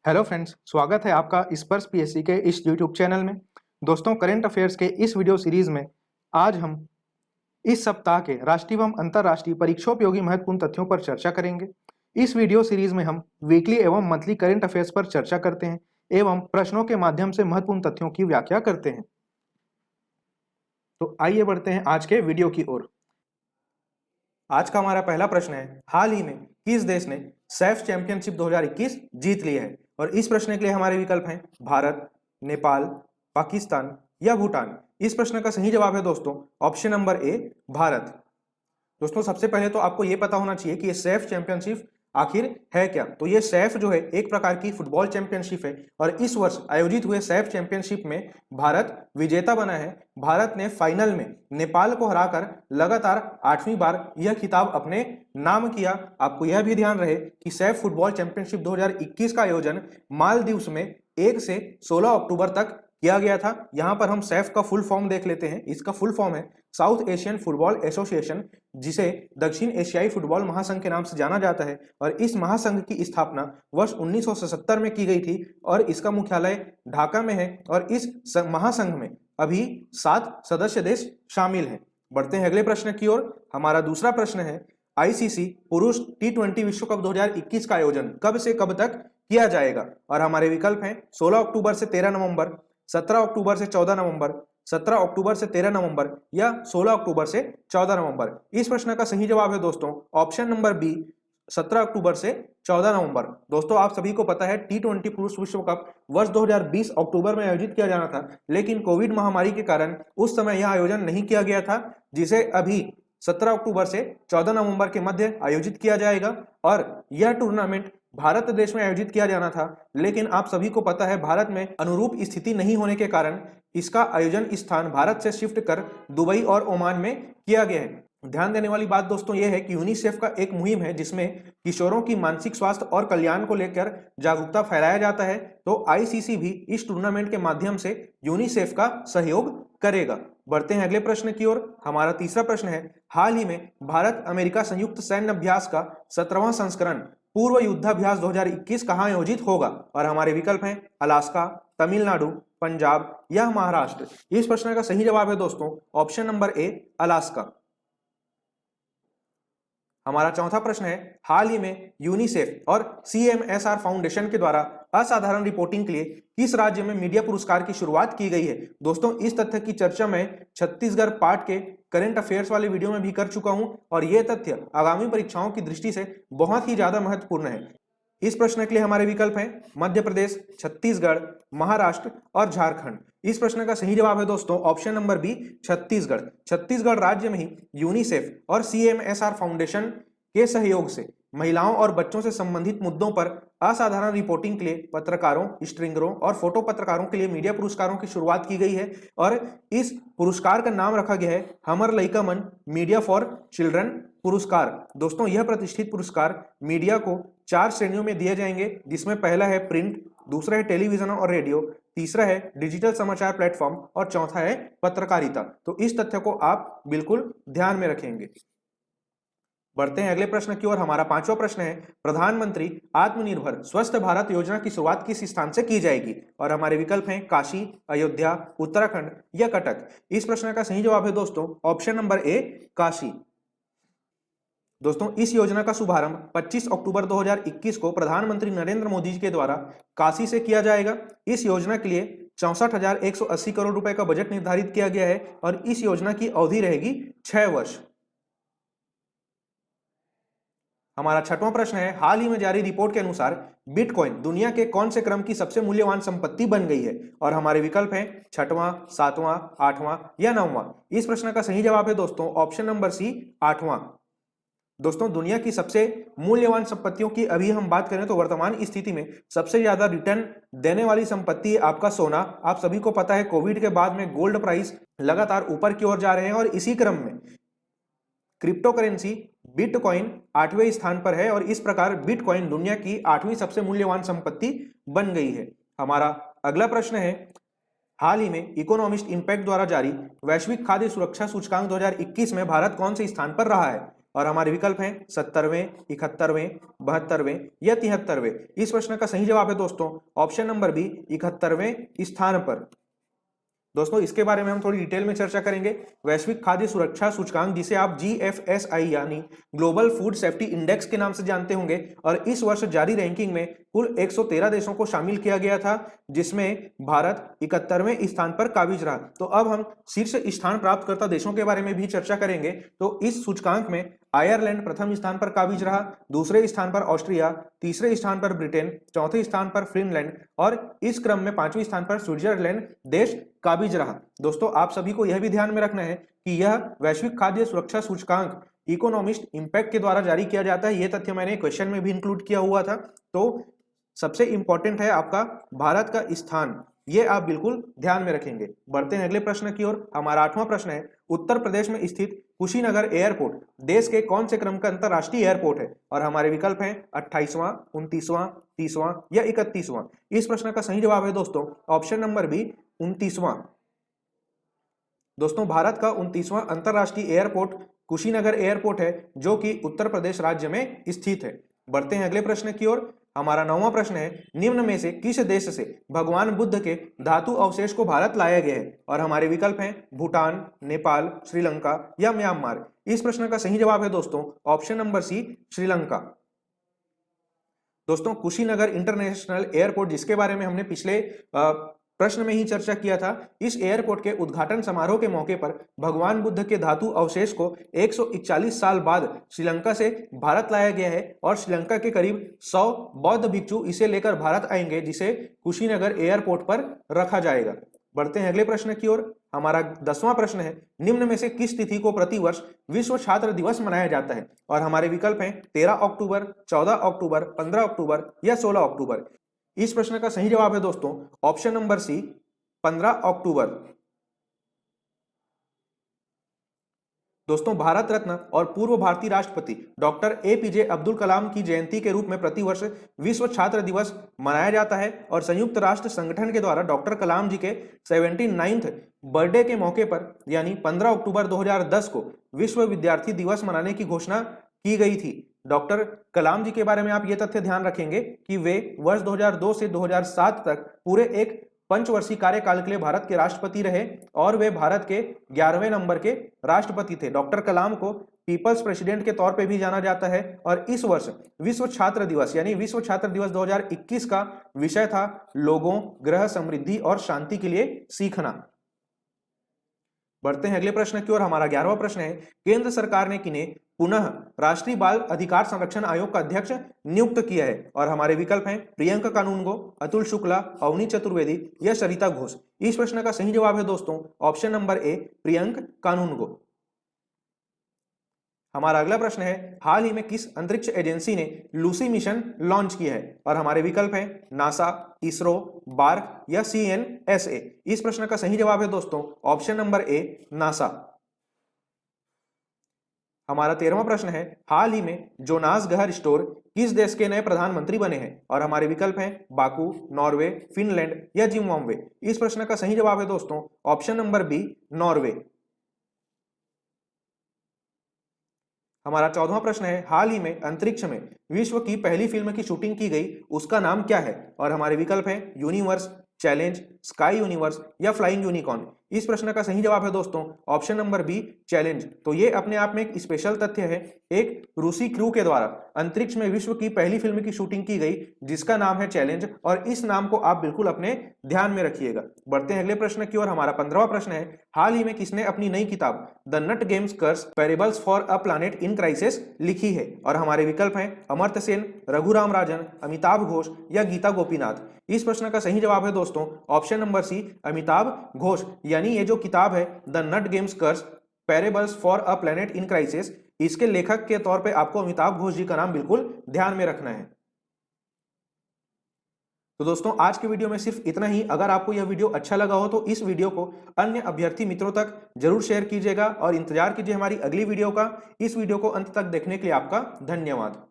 Hello friends, स्वागत है आपका स्पर्श पीएससी के इस यूट्यूब चैनल में। दोस्तों, करंट अफेयर्स के इस वीडियो सीरीज में आज हम इस सप्ताह के राष्ट्रीय एवं अंतर्राष्ट्रीय परीक्षोपयोगी महत्वपूर्ण तथ्यों पर चर्चा करेंगे। इस वीडियो सीरीज में हम वीकली एवं मंथली करंट अफेयर्स पर चर्चा करते हैं एवं प्रश्नों के माध्यम से महत्वपूर्ण तथ्यों की व्याख्या करते हैं। तो आइए बढ़ते हैं आज के वीडियो की ओर। आज का हमारा पहला प्रश्न है, हाल ही में किस देश ने सैफ चैंपियनशिप 2021 जीत लिया है? और इस प्रश्न के लिए हमारे विकल्प हैं भारत, नेपाल, पाकिस्तान या भूटान। इस प्रश्न का सही जवाब है दोस्तों ऑप्शन नंबर ए, भारत। दोस्तों, सबसे पहले तो आपको यह पता होना चाहिए कि ये सैफ चैंपियनशिप आखिर है क्या। तो ये सैफ जो है एक प्रकार की फुटबॉल चैंपियनशिप है और इस वर्ष आयोजित हुए सैफ चैंपियनशिप में भारत विजेता बना है। भारत ने फाइनल में नेपाल को हराकर लगातार 8वीं बार यह खिताब अपने नाम किया। आपको यह भी ध्यान रहे कि सैफ फुटबॉल चैंपियनशिप 2021 का आयोजन मालदीव्स में 1 से 16 अक्टूबर तक किया गया था। यहां पर हम सैफ का फुल फॉर्म देख लेते हैं। इसका फुल फॉर्म है साउथ एशियन फुटबॉल एसोसिएशन, जिसे दक्षिण एशियाई फुटबॉल महासंघ के नाम से जाना जाता है। और इस महासंघ की स्थापना वर्ष 1977 में की गई थी और इसका मुख्यालय ढाका में है। और इस महासंघ में अभी 7 सदस्य देश शामिल हैं। बढ़ते हैं अगले प्रश्न की ओर। हमारा दूसरा प्रश्न है, आईसीसी पुरुष T20 विश्व कप 2021 का आयोजन कब से कब तक किया जाएगा? और हमारे विकल्प हैं 16 अक्टूबर से 13 नवंबर, 17 अक्टूबर से 14 नवंबर, 17 अक्टूबर से 13 नवंबर या 16 अक्टूबर से 14 नवंबर। इस प्रश्न का सही जवाब है दोस्तों ऑप्शन नंबर बी, 17 अक्टूबर से 14 नवंबर। दोस्तों, आप सभी को पता है T20 पुरुष विश्व कप वर्ष 2020 अक्टूबर में आयोजित किया जाना था, लेकिन कोविड महामारी के कारण उस समय यह आयोजन नहीं किया गया था, जिसे अभी 17 अक्टूबर से 14 नवंबर के मध्य आयोजित किया जाएगा। और यह टूर्नामेंट भारत देश में आयोजित किया जाना था, लेकिन आप सभी को पता है भारत में अनुरूप स्थिति नहीं होने के कारण इसका आयोजन स्थान भारत से शिफ्ट कर दुबई और ओमान में किया गया है। ध्यान देने वाली बात दोस्तों यह है कि यूनिसेफ का एक मुहिम है जिसमें किशोरों की मानसिक स्वास्थ्य और कल्याण को लेकर जागरूकता फैलाया जाता है। तो आईसीसी भी इस टूर्नामेंट के माध्यम से यूनिसेफ का सहयोग करेगा। बढ़ते हैं अगले प्रश्न की ओर। हमारा तीसरा प्रश्न है, हाल ही में भारत अमेरिका संयुक्त सैन्य अभ्यास का 17वां संस्करण पूर्व युद्धाभ्यास 2021 कहां आयोजित होगा? और हमारे विकल्प हैं अलास्का, तमिलनाडु, पंजाब या महाराष्ट्र। इस प्रश्न का सही जवाब है दोस्तों ऑप्शन नंबर ए, अलास्का। हमारा चौथा प्रश्न है, हाल ही में यूनिसेफ और CMSR फाउंडेशन के द्वारा असाधारण रिपोर्टिंग के लिए किस राज्य में मीडिया पुरस्कार की शुरुआत की गई है? दोस्तों, इस तथ्य की चर्चा मैं छत्तीसगढ़ पार्ट के करंट अफेयर्स वाले वीडियो में भी कर चुका हूं और यह तथ्य आगामी परीक्षाओं की दृष्टि से बहुत ही ज्यादा महत्वपूर्ण है। इस प्रश्न के लिए हमारे विकल्प हैं मध्य प्रदेश, छत्तीसगढ़, महाराष्ट्र और झारखंड। इस प्रश्न का सही जवाब है दोस्तों option number B, Chhattisgarh. Chhattisgarh राज्य में ही यूनिसेफ और CMSR फाउंडेशन के सहयोग से महिलाओं और बच्चों से संबंधित मुद्दों पर असाधारण रिपोर्टिंग के लिए पत्रकारों, स्ट्रिंगरों और फोटो पत्रकारों के लिए मीडिया पुरस्कारों की शुरुआत की गई है। और इस पुरस्कार का नाम रखा गया है हमर लइका मन मीडिया फॉर चिल्ड्रन पुरस्कार। दोस्तों, यह प्रतिष्ठित पुरस्कार मीडिया को 4 श्रेणियों में दिए जाएंगे, जिसमें पहला है प्रिंट, दूसरा है टेलीविजन और रेडियो, तीसरा है डिजिटल समाचार प्लेटफॉर्म और चौथा है पत्रकारिता। तो इस तथ्य को आप बिल्कुल ध्यान में रखेंगे। बढ़ते हैं अगले प्रश्न की ओर। हमारा पांचवा प्रश्न है, प्रधानमंत्री आत्मनिर्भर स्वस्थ भारत योजना की शुरुआत किस स्थान से की जाएगी? और हमारे विकल्प हैं काशी, अयोध्या, उत्तराखंड या कटक। इस प्रश्न का सही जवाब है दोस्तों ऑप्शन नंबर ए, काशी। दोस्तों, इस योजना का शुभारंभ 25 अक्टूबर 2021 को प्रधानमंत्री नरेंद्र मोदी जी के द्वारा काशी से किया जाएगा। इस योजना के लिए 64,180 करोड़ रुपए का बजट निर्धारित किया गया है और इस योजना की अवधि रहेगी 6 वर्ष। हमारा छठवां प्रश्न है, हाल ही में जारी रिपोर्ट के अनुसार बिटकॉइन दुनिया के कौन से क्रम की सबसे मूल्यवान संपत्ति बन गई है? और हमारे विकल्प हैं 6वां, 7वां, 8वां या 9वां। इस प्रश्न का सही जवाब है दोस्तों ऑप्शन नंबर सी, 8वां। दोस्तों, दुनिया की सबसे मूल्यवान संपत्तियों की अभी हम बात करें तो वर्तमान स्थिति में सबसे ज्यादा रिटर्न देने वाली संपत्ति आपका सोना। आप सभी को पता है कोविड के बाद में गोल्ड प्राइस लगातार ऊपर की ओर जा रहे हैं और इसी क्रम में क्रिप्टो करेंसी बिटकॉइन 8वें स्थान पर है और इस प्रकार बिटकॉइन दुनिया की 8वीं सबसे मूल्यवान संपत्ति बन गई है। हमारा अगला प्रश्न है, हाल ही में इकोनॉमिस्ट इंपैक्ट द्वारा जारी वैश्विक खाद्य सुरक्षा सूचकांक 2021 में भारत कौन से स्थान पर रहा है? और हमारे विकल्प हैं 70वें, 71वें, 72वें या 73वें। इस प्रश्न का सही जवाब है दोस्तों ऑप्शन नंबर बी, 71वें स्थान पर। दोस्तों इसके बारे में हम थोड़ी डिटेल में चर्चा करेंगे। वैश्विक खाद्य सुरक्षा सूचकांक, जिसे आप GFSI यानी ग्लोबल फूड सेफ्टी इंडेक्स के नाम से जानते होंगे, और इस वर्ष जारी रैंकिंग में कुल 113 देशों को शामिल किया गया था, जिसमें भारत 71वें स्थान पर काबिज रहा। तो अब हम शीर्ष स्थान प्राप्त करता देशों के बारे में भी चर्चा करेंगे। तो इस सूचकांक में आयरलैंड प्रथम स्थान पर काबिज रहा, दूसरे स्थान पर ऑस्ट्रिया, तीसरे स्थान पर ब्रिटेन, चौथे स्थान पर फिनलैंड और इस क्रम में 5वें स्थान पर स्विट्जरलैंड देश काबिज रहा। दोस्तों आप सभी को यह भी ध्यान में रखना है कि यह वैश्विक खाद्य सुरक्षा सूचकांक इकोनॉमिस्ट इंपैक्ट के द्वारा जारी किया जाता है। यह तथ्य मैंने क्वेश्चन में भी इंक्लूड किया हुआ था। तो सबसे इंपॉर्टेंट है आपका भारत का स्थान, ये आप बिल्कुल ध्यान में रखेंगे। बढ़ते हैं अगले प्रश्न की ओर। हमारा 8वां प्रश्न है, उत्तर प्रदेश में स्थित कुशीनगर एयरपोर्ट देश के कौन से क्रम का अंतरराष्ट्रीय एयरपोर्ट है? और हमारे विकल्प हैं 28वां, 29वां, 30वां या 31वां। इस प्रश्न का सही जवाब है दोस्तों ऑप्शन नंबर बी, 29वां। दोस्तों भारत का 29वां अंतरराष्ट्रीय एयरपोर्ट कुशीनगर एयरपोर्ट है, जो कि उत्तर प्रदेश राज्य में स्थित है। बढ़ते हैं अगले प्रश्न की ओर। हमारा 9वां प्रश्न है, निम्न में से किस देश से भगवान बुद्ध के धातु अवशेष को भारत लाया गया है? और हमारे विकल्प हैं भूटान, नेपाल, श्रीलंका या म्यांमार। इस प्रश्न का सही जवाब है दोस्तों ऑप्शन नंबर सी, श्रीलंका। दोस्तों कुशीनगर इंटरनेशनल एयरपोर्ट, जिसके बारे में हमने पिछले प्रश्न में ही चर्चा किया था, इस एयरपोर्ट के उद्घाटन समारोह के मौके पर भगवान बुद्ध के धातु अवशेष को 141 साल बाद श्रीलंका से भारत लाया गया है और श्रीलंका के करीब 100 बौद्ध भिक्षु इसे लेकर भारत आएंगे, जिसे कुशीनगर एयरपोर्ट पर रखा जाएगा। बढ़ते हैं अगले प्रश्न की ओर। हमारा 10वां प्रश्न है, निम्न में से किस तिथि को प्रतिवर्ष विश्व छात्र दिवस मनाया जाता है? और हमारे विकल्प हैं 13 अक्टूबर, 14 अक्टूबर, 15 अक्टूबर या 16 अक्टूबर। इस प्रश्न का सही जवाब है दोस्तों ऑप्शन नंबर सी, 15 अक्टूबर। दोस्तों भारत रत्न और पूर्व भारतीय राष्ट्रपति डॉक्टर APJ अब्दुल कलाम की जयंती के रूप में प्रतिवर्ष विश्व छात्र दिवस मनाया जाता है और संयुक्त राष्ट्र संगठन के द्वारा डॉक्टर कलाम जी के 79th बर्थडे के मौके पर यानी 15 अक्टूबर 2010 को विश्व विद्यार्थी दिवस मनाने की घोषणा की गई थी। डॉक्टर कलाम जी के बारे में आप ये तथ्य ध्यान रखेंगे कि वे वर्ष 2002 से 2007 तक पूरे एक पंचवर्षीय कार्यकाल के लिए भारत के राष्ट्रपति रहे और वे भारत के 11वें नंबर के राष्ट्रपति थे। डॉक्टर कलाम को पीपल्स प्रेसिडेंट के तौर पे भी जाना जाता है और इस वर्ष विश्व छात्र दिवस यानी विश्व छात्र दिवस 2021 का विषय था लोगों, ग्रह, समृद्धि और शांति के लिए सीखना। बढ़ते हैं अगले प्रश्न की ओर। हमारा 11वां प्रश्न है, केंद्र सरकार ने किन्हें पुनः राष्ट्रीय बाल अधिकार संरक्षण आयोग का अध्यक्ष नियुक्त किया है? और हमारे विकल्प हैं प्रियंका कानूनगो, अतुल शुक्ला, अवनी चतुर्वेदी या सरिता घोष। इस प्रश्न का सही जवाब है दोस्तों ऑप्शन नंबर ए, प्रियंका कानूनगो। हमारा अगला प्रश्न है, हाल ही में किस अंतरिक्ष एजेंसी ने लूसी मिशन लॉन्च किया है? और हमारे विकल्प हैं नासा, इसरो, बार्क या CNSA। इस प्रश्न का सही जवाब है दोस्तों ऑप्शन नंबर ए, नासा। हमारा 13वां प्रश्न है, हाल ही में जोनास गहर स्टोर किस देश के नए प्रधानमंत्री बने हैं? और हमारे विकल्प हैं बाकू, नॉर्वे, फिनलैंड या जिम्बाब्वे। इस प्रश्न का सही जवाब है दोस्तों ऑप्शन नंबर बी, नॉर्वे। हमारा 14वां प्रश्न है, हाल ही में अंतरिक्ष में विश्व की पहली फिल्म की शूटिंग की गई, उसका नाम क्या है? और हमारे विकल्प हैं यूनिवर्स, चैलेंज, स्काई यूनिवर्स या फ्लाइंग यूनिकॉर्न। इस प्रश्न का सही जवाब है दोस्तों ऑप्शन नंबर बी, चैलेंज। तो ये अपने आप में एक स्पेशल तथ्य है। एक रूसी क्रू के द्वारा अंतरिक्ष में विश्व की पहली फिल्म की शूटिंग की गई, जिसका नाम है चैलेंज, और इस नाम को आप बिल्कुल अपने ध्यान में रखिएगा। बढ़ते हैं अगले प्रश्न की ओर। हमारा 15वां प्रश्न है, हाल ही में किसने अपनी नई किताब the nutmeg's curse parables for a planet in crisis लिखी है? और हमारे विकल्प हैं अमर्त्य सेन, रघुराम राजन, अमिताभ घोष या गीता गोपीनाथ। इस प्रश्न का सही जवाब है दोस्तों option number C, Amitabh Ghosh. यानी ये जो किताब है the nutmeg's curse parables for a planet in crisis, इसके लेखक के तौर पे आपको अमिताभ घोष जी का नाम बिल्कुल ध्यान में रखना है। तो दोस्तों आज के वीडियो में सिर्फ इतना ही। अगर आपको यह वीडियो अच्छा लगा हो तो इस वीडियो को अन्य अभ्यर्थी मित्रों तक जरूर शेयर कीजिएगा और इंतजार कीजिए हमारी अगली वीडियो का। इस वीडियो को अंत तक देखने के लिए आपका धन्यवाद।